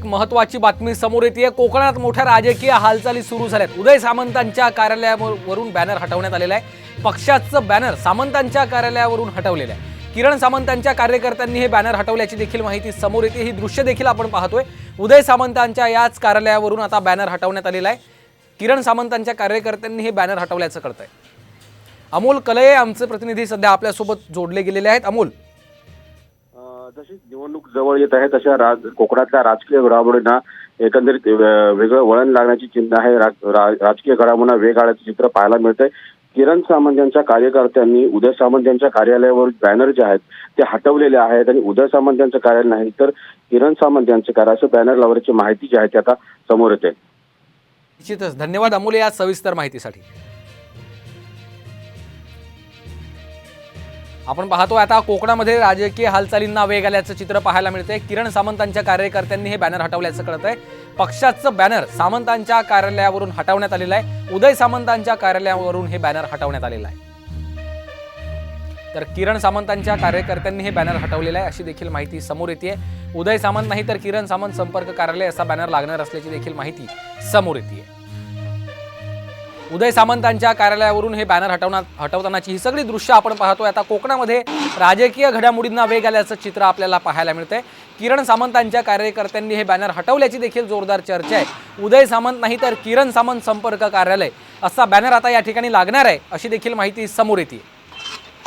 एक महत्त्वाची बातमी समोर येते। कोकणात मोठ्या राजकीय हालचाली सुरू झाल्यात। उदय सामंतांच्या कार्यालयावरून बॅनर हटवण्यात आलेला आहे। पक्षाचं बॅनर सामंतांच्या कार्यालयावरून हटवलेलं आहे। किरण सामंतांच्या कार्यकर्त्यांनी हे बॅनर हटवल्याची देखील माहिती समोर येते। ही दृश्य देखील आपण पाहतोय। उदय सामंतांच्या याच कार्यालयावरून आता बॅनर हटवण्यात आलेला आहे। किरण सामंतांच्या कार्यकर्त्यांनी हे बॅनर हटवल्याचं कळतंय। अमोल कलये आमचे प्रतिनिधी सध्या आपल्यासोबत जोडले गेलेले आहेत। अमोल, जशी निवडणूक जवळ येत आहे तशा कोकणातल्या राजकीय घडामोडींना एकंदरीत वेगळं वळण लागण्याची चिन्ह आहे। राजकीय घडामोडींना वेग आल्याचं चित्र पाहायला मिळतंय। किरण सामंत यांच्या कार्यकर्त्यांनी उदय सामंत यांच्या कार्यालयावर बॅनर जे आहेत ते हटवलेले आहेत आणि उदय सामंत यांचं कार्यालय नाही तर किरण सामंत यांचं कार्यालय असं बॅनर लावण्याची माहिती जी आहे ती आता समोर येते। निश्चितच धन्यवाद अमोल या सविस्तर माहितीसाठी। आपण पाहतोय आता कोकणामध्ये राजकीय हालचालींना वेग आल्याचं चित्र पाहायला मिळतंय। किरण सामंतांच्या कार्यकर्त्यांनी हे बॅनर हटवल्याचं कळतंय। पक्षाचं बॅनर सामंतांच्या कार्यालयावरून हटवण्यात आलेलं आहे। उदय सामंतांच्या कार्यालयावरून हे बॅनर हटवण्यात आलेलं आहे। तर किरण सामंतांच्या कार्यकर्त्यांनी हे बॅनर हटवलेलं आहे अशी देखील माहिती समोर येते। उदय सामंत नाही तर किरण सामंत संपर्क कार्यालय असा बॅनर लागणार असल्याची देखील माहिती समोर येते। उदय सामंतांच्या कार्यालयावरून हे बॅनर हटवतानाची ही सगळी दृश्य आपण पाहतोय। आता कोकणामध्ये राजकीय घडामोडींना वेग आल्याचं चित्र आपल्याला पाहायला मिळतंय। किरण सामंतांच्या कार्यकर्त्यांनी हे बॅनर हटवल्याची देखील जोरदार चर्चा आहे। उदय सामंत नाही तर किरण सामंत संपर्क कार्यालय असा बॅनर आता या ठिकाणी लागणार आहे अशी देखील माहिती समोर येते।